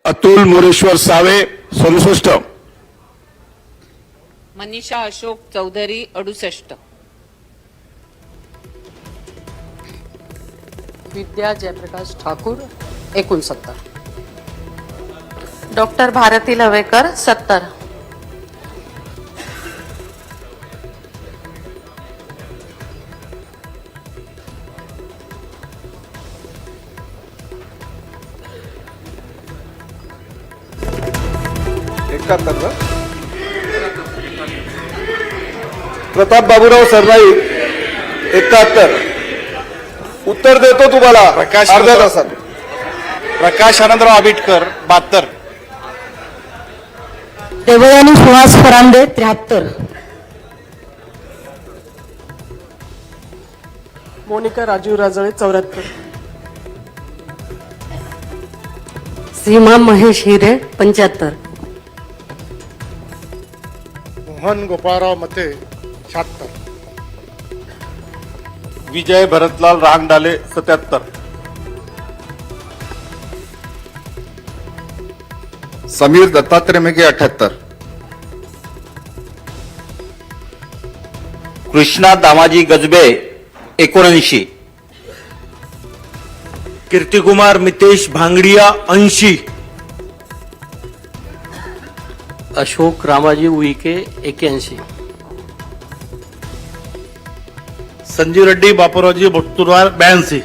Atul Moreshwar save 67, Manisha Ashok Chaudhari 68, विद्या Jayaprakash Thakur 69, doctor Bharti Lavekar 70, Pratap Baburao Sarnaik 71. उत्तर देतो तुम्हाला अर्ध्या तासात. प्रकाश आनंदराव आबिटकर 72, देवयानी सुहास फरांदे 73, मोनिका राजीव राजळे 74, सीमा महेश हिरे 75, मोहन गोपाळराव मते 76, विजय भरतलाल रांगडाले 77, समीर दत्तात्रय मेघे 78, कृष्णा दामाजी गजबे 79, कीर्तिकुमार मितेश भांगडिया 80, अशोक रामाजी उईके 81, संजीव रेड्डी बापूरावजी भट्टुरवार 82,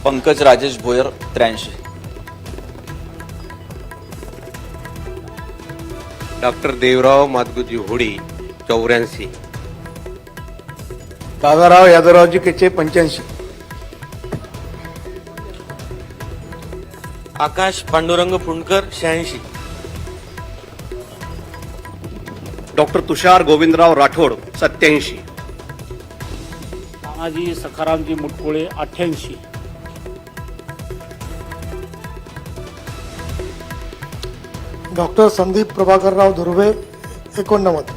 पंकज राजेश भोयर 83, डॉक्टर देवराव माधगुजी होडी 84, दादाराव यादवरावजी केचे 85, आकाश पांडुरंग फुंडकर 86, डॉक्टर तुषार गोविंदराव राठोड 87, तानाजी सखारामजी मुटकुळे 88, डॉक्टर संदीप प्रभाकरराव धुर्वे 89,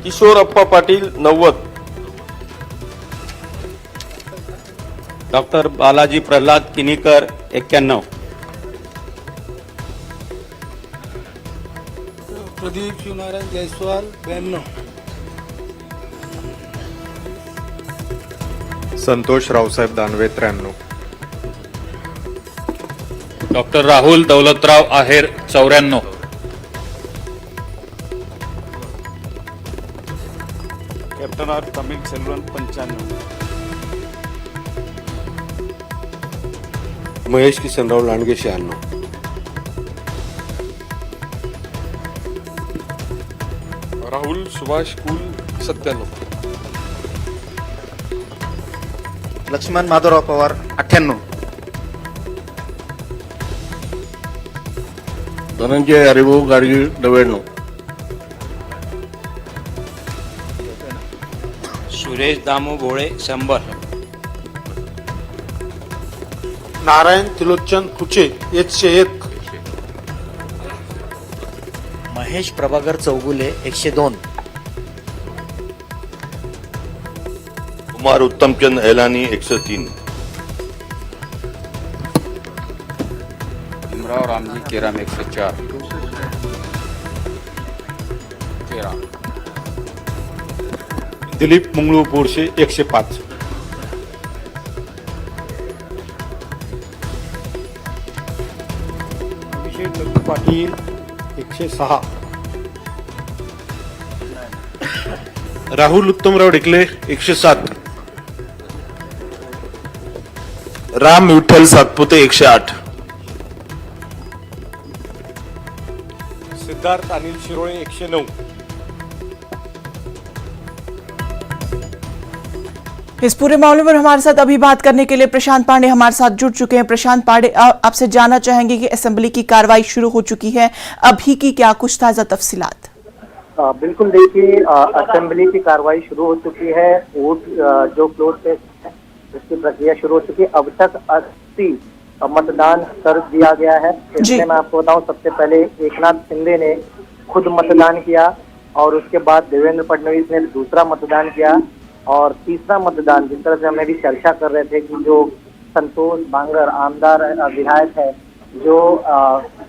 किशोर अप्पा पाटील 90, डॉक्टर बालाजी प्रल्हाद किनीकर 91, प्रदीप शिवनारायण जयस्वाल 92, संतोष रावसाहेब दानवे 93, डॉक्टर राहुल दौलतराव आहेर 94, कॅप्टन आर तमिल सेल्वन 95, महेश किसनराव लांडगे 96, राहुल सुभाष कुल 97, लक्ष्मण माधवराव पवार 98, धनंजय हरिभाऊ गाडगीळ 99, सुरेश दामू भोळे 100, नारायण त्रिलोचन कुचे 101, महेश प्रभाकर चौगुले 102, कुमार उत्तमचंद एलानी 103, भीमराव रामजी केराम 104, 13, दिलीप मंगळू बोरशे 105, अभिषेक लक्ष्मी पाटील 106, राहुल उत्तमराव ढेकले 107, राम विठ्ठल सातपुते 108, सिद्धार्थ अनिल शिरोळे 109, इस पूरे मामले पर हमारे साथ अभी बात करने के लिए प्रशांत पांडे हमारे साथ जुड़ चुके हैं। प्रशांत पांडे, आपसे जानना चाहेंगे कि असेंबली की कार्रवाई शुरू हो चुकी है, अभी की क्या कुछ ताजा तफसीलात? बिल्कुल देखिए, असेंबली की कार्रवाई शुरू हो चुकी है। वोट जो क्लोज टेस्ट है उसकी प्रक्रिया शुरू हो चुकी है। अब तक 80 मतदान कर दिया गया है। इसमें मैं आपको बताऊं, सबसे पहले एकनाथ शिंदे ने खुद मतदान किया और उसके बाद देवेंद्र फडणवीस ने दूसरा मतदान किया और तीसरा मतदान, जिस तरह से हम भी चर्चा कर रहे थे कि जो संतोष बांगर आमदार विधायक है जो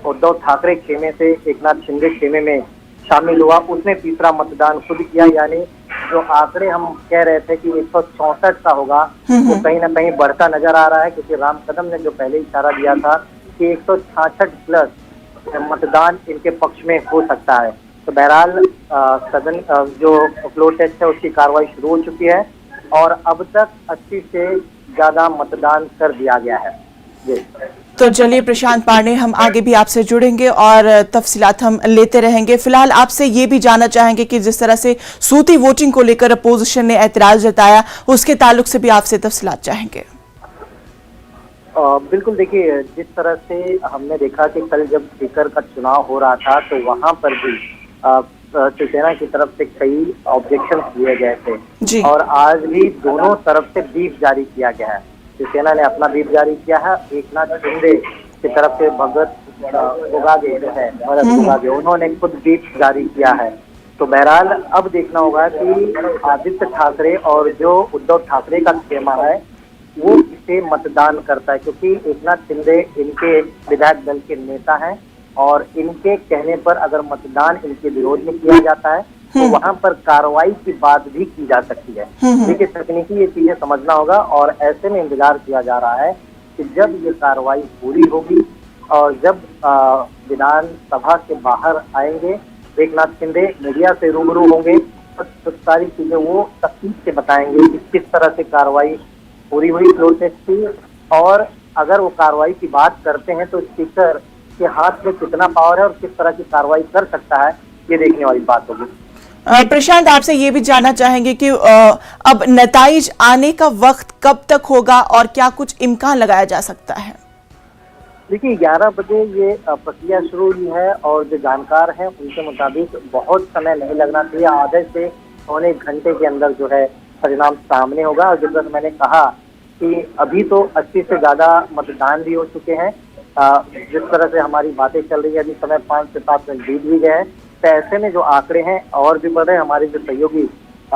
उद्धव ठाकरे खेमे से एकनाथ शिंदे खेमे में शामिल हुआ, उसने तीसरा मतदान खुद किया। यानी जो आंकड़े हम कह रहे थे कि 164 का होगा, वो कहीं ना कहीं बढ़ता नजर आ रहा है, क्योंकि राम कदम ने जो पहले इशारा दिया था कि 166 प्लस मतदान इनके पक्ष में हो सकता है। तो बहरहाल सदन जो फ्लोर टेस्ट है उसकी कार्रवाई शुरू हो चुकी है और अब तक 80 से ज्यादा मतदान कर दिया गया है। जी। तो चलिए प्रशांत पांडे, हम आगे भी आपसे जुड़ेंगे और तफसीलात हम लेते रहेंगे। फिलहाल आपसे ये भी जानना चाहेंगे कि जिस तरह से सूती वोटिंग को लेकर अपोजिशन ने ऐतराज जताया, उसके ताल्लुक से भी आपसे तफसीलात चाहेंगे। बिल्कुल देखिए, जिस तरह से हमने देखा कि कल जब स्पीकर का चुनाव हो रहा था तो वहां पर भी शिवसेना की तरफ से कई ऑब्जेक्शन दिए गए थे और आज भी दोनों तरफ से बीफ जारी किया गया है। शिवसेना ने अपना बीफ जारी किया है, एकनाथ शिंदे की तरफ से भगत गोगागे जो है, भरत गोगागे, उन्होंने खुद बीफ जारी किया है। तो बहरहाल अब देखना होगा कि आदित्य ठाकरे और जो उद्धव ठाकरे का खेमा है वो इसे मतदान करता है, क्योंकि एकनाथ शिंदे इनके विधायक दल के नेता हैं और इनके कहने पर अगर मतदान इनके विरोध में किया जाता है तो वहां पर कार्रवाई की बात भी की जा सकती है। देखिए, तकनीकी ये चीजें समझना होगा और ऐसे में इंतजार किया जा रहा है कि जब ये कार्रवाई पूरी होगी और जब विधानसभा के बाहर आएंगे एकनाथ शिंदे, मीडिया से रूबरू होंगे, तो सारी चीजें वो तफसील से बताएंगे कि किस तरह से कार्रवाई पूरी हुई फ्लोर टेस्ट की, और अगर वो कार्रवाई की बात करते हैं तो स्पीकर के हाथ में कितना पावर है और किस तरह की कार्रवाई कर सकता है, ये देखने वाली बात होगी। प्रशांत, आपसे ये भी जानना चाहेंगे कि अब नताइज आने का वक्त कब तक होगा और क्या कुछ इम्कान लगाया जा सकता है? देखिए, 11 बजे ये प्रक्रिया शुरू हुई है और जो जानकार हैं उनके मुताबिक बहुत समय नहीं लगना चाहिए, आधे से पौने घंटे के अंदर जो है परिणाम सामने होगा। और जैसा मैंने कहा कि अभी तो 80 से ज्यादा मतदान भी हो चुके हैं। जिस तरह से हमारी बातें चल रही है अभी समय 5 से 7 मिनट बीत भी गए हैं, तो ऐसे में जो आंकड़े हैं और भी बढ़ रहे हैं। हमारे जो सहयोगी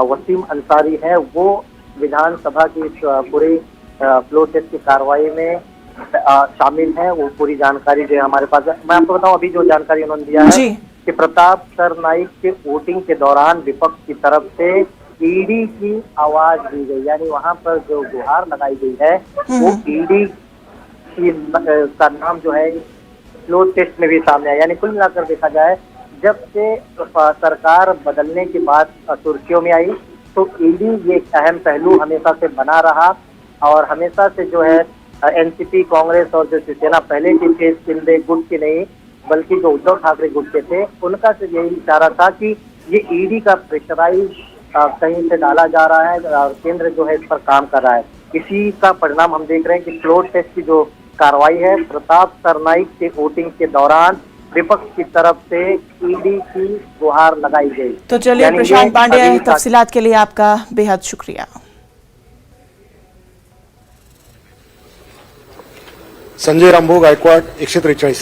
वसीम अंसारी हैं वो विधानसभा की पूरी फ्लोर टेस्ट की कार्रवाई में शामिल हैं, वो पूरी जानकारी जो है हमारे पास है। मैं आपको बताऊं, अभी जो जानकारी उन्होंने दिया है कि प्रताप सरनाइक के वोटिंग के दौरान विपक्ष की तरफ से ईडी की आवाज दी गई, यानी वहां पर जो गुहार लगाई गई है वो ईडी का नाम जो है फ्लोर टेस्ट में भी सामने आया। यानी कुल मिलाकर देखा जाए, जब से सरकार बदलने की बात सुर्खियों में आई तो ईडी ये एक अहम पहलू हमेशा से बना रहा और हमेशा से जो है एनसीपी, कांग्रेस और जो शिवसेना पहले की थे, शिंदे गुट की नहीं बल्कि जो उद्धव ठाकरे गुट के थे, उनका से यही इशारा था कि ये ईडी का प्रेशराइज कहीं से डाला जा रहा है और केंद्र जो है इस पर काम कर रहा है। इसी का परिणाम हम देख रहे हैं कि फ्लोर टेस्ट की जो कार्रवाई है, प्रताप सरनाइक के वोटिंग के दौरान विपक्ष की तरफ से ईडी की गुहार लगाई गई। तो चलिए प्रशांत पांडे, तफसीलात के लिए आपका बेहद शुक्रिया। संजय रामभाऊ गायकवाड 143,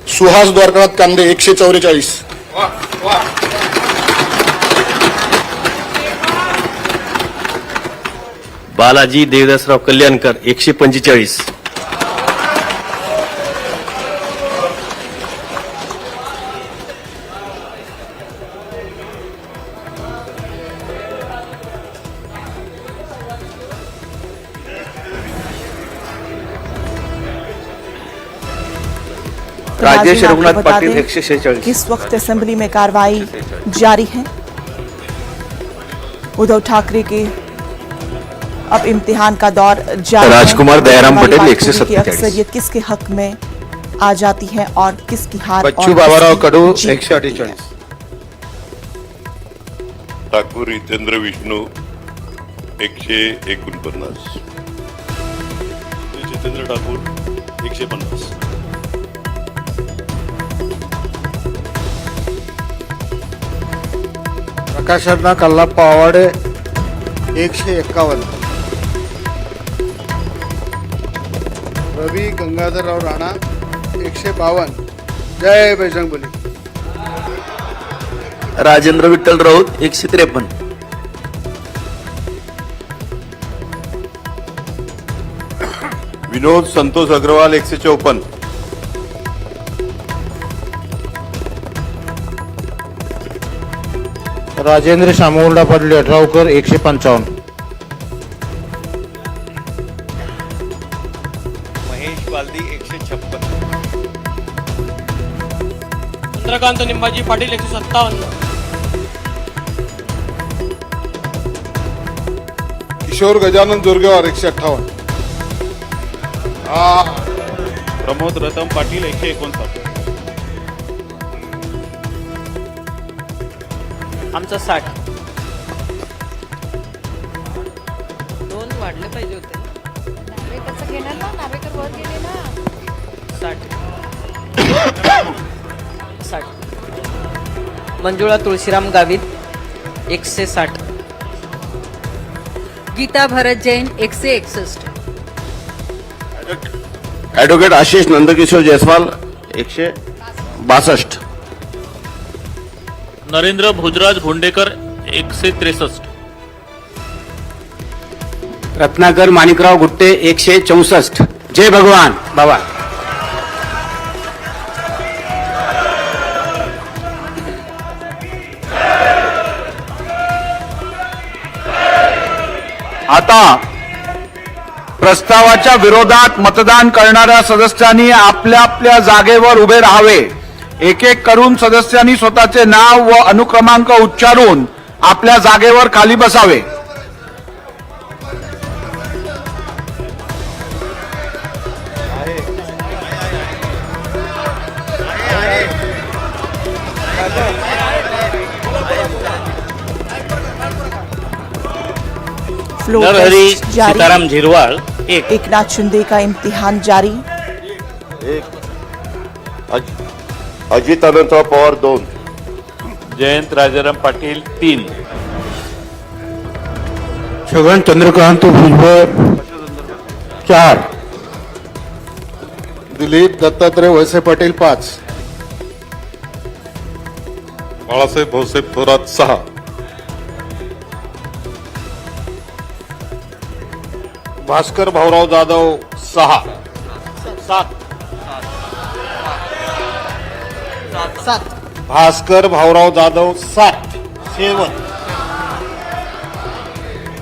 सुहास द्वारकानाथ कांदे 144, बालाजी देवदासराव कल्याणकर 145, राजेश रघुनाथ पाटिल 146। इस वक्त असेंबली में कार्रवाई जारी है। उद्धव ठाकरे के अब इम्तिहान का दौर जारी है। राजकुमार दयाराम पटेल 147। अक्सरियत किसके हक में आ जाती है और किसकी हार? बच्चू बाबाराव कडू 148, ठाकूर हितेंद्र विष्णू 149, जितेंद्र ठाकूर 150, आकाशांना कल्लाप्पा आवाडे 151. रवी गंगाधरराव राणा 152. जय बजरंगबली. राजेंद्र विठ्ठल राऊत 153. विनोद संतोष अग्रवाल 154. राजेंद्र शामोल्डा पाटील अठरावकर 155. महेश बालदी 156. चंद्रकांत निंबाजी पाटील 157. किशोर गजानन जोरगेवार 158. प्रमोद रतन पाटील 159. आमचं 60. 2 वाढले पाहिजे होते. नार्वेकरचं घेणार ना, नार्वेकर वर गेले ना. 60. मंजुळा तुळशीराम गावित 160. गीता भरत जैन 161. ॲडव्होकेट आशिष नंदकिशोर जयस्वाल 162. नरेंद्र भोजराज भोंडेकर 163. रत्नाकर माणिकराव गुट्टे 164. जय भगवान बाबा. आता प्रस्तावाच्या विरोधात मतदान करणाऱ्या सदस्यांनी आपल्या आपल्या जागेवर उभे राहावे. एक एक करून सदस्यांनी स्वतःचे नाव व अनुक्रमांक उच्चारून आपल्या जागेवर खाली बसावे. फ्लोर नरहरी टेस्ट जारी. सीताराम झिरवाळ 1. एकनाथ शिंदे का इम्तिहान जारी. अजित अनंतराव पवार 2. जयंत राजाराम पाटील 3. छगन चंद्रकांत भुजबळ 4. दिलीप दत्तात्रय वळसे पाटील 5. बाळासाहेब भाऊसाहेब थोरात 6. भास्कर भाऊराव जाधव 6. 7. भास्कर भाऊराव जाधव 7. 7.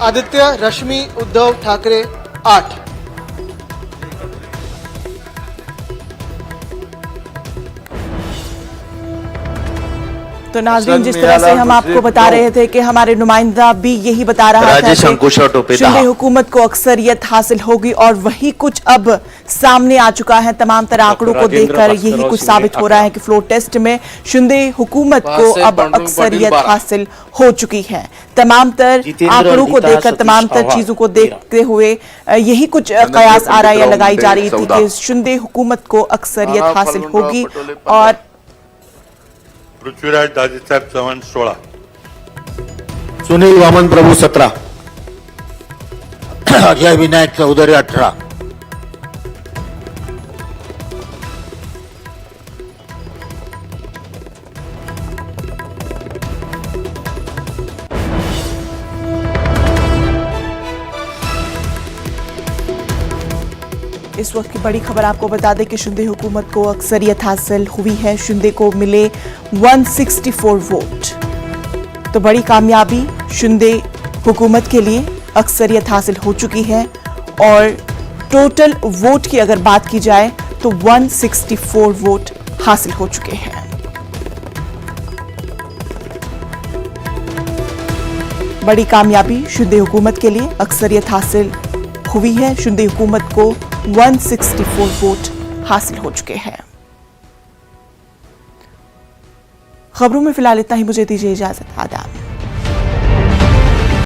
आदित्य रश्मी उद्धव ठाकरे 8. तो नाज़रीन, जिस तरह से हम आपको बता रहे थे कि हमारे नुमाइंदा भी यही बता रहा था राजेश अंकुशा टोपे शिंदे हुकूमत को अक्सरियत हासिल होगी और वही कुछ अब सामने आ चुका है. तमाम तरह आंकड़ों को देखकर यही कुछ साबित हो रहा है कि फ्लोर टेस्ट में शिंदे हुकूमत को अब अक्सरियत हासिल हो चुकी है. तमाम तर आंकड़ों को देखकर, तमाम तर चीजों को देखते हुए यही कुछ कयास आ रहा या लगाई जा रही थी कि शिंदे हुकूमत को अक्सरियत हासिल होगी. और पृथ्वीराज दाजीसाहेब चव्हाण 16. सुनील वामन प्रभू 17. अजय विनायक चौधरी 18. इस वक्त की बड़ी खबर आपको बता दें कि शिंदे हुकूमत को अक्सरियत हासिल हुई है. शिंदे को मिले 164 वोट. तो बड़ी कामयाबी शिंदे हुकूमत के लिए अक्सरियत हासिल हो चुकी है. और टोटल वोट की अगर बात की जाए तो 164 वोट हासिल हो चुके हैं. बड़ी कामयाबी शिंदे हुकूमत के लिए अक्सरियत हासिल हुई है. शिंदे हुकूमत को 164 वोट हासिल हो चुके हैं. खबरों में फिलहाल इतना ही. मुझे दीजिए इजाजत. आदाब.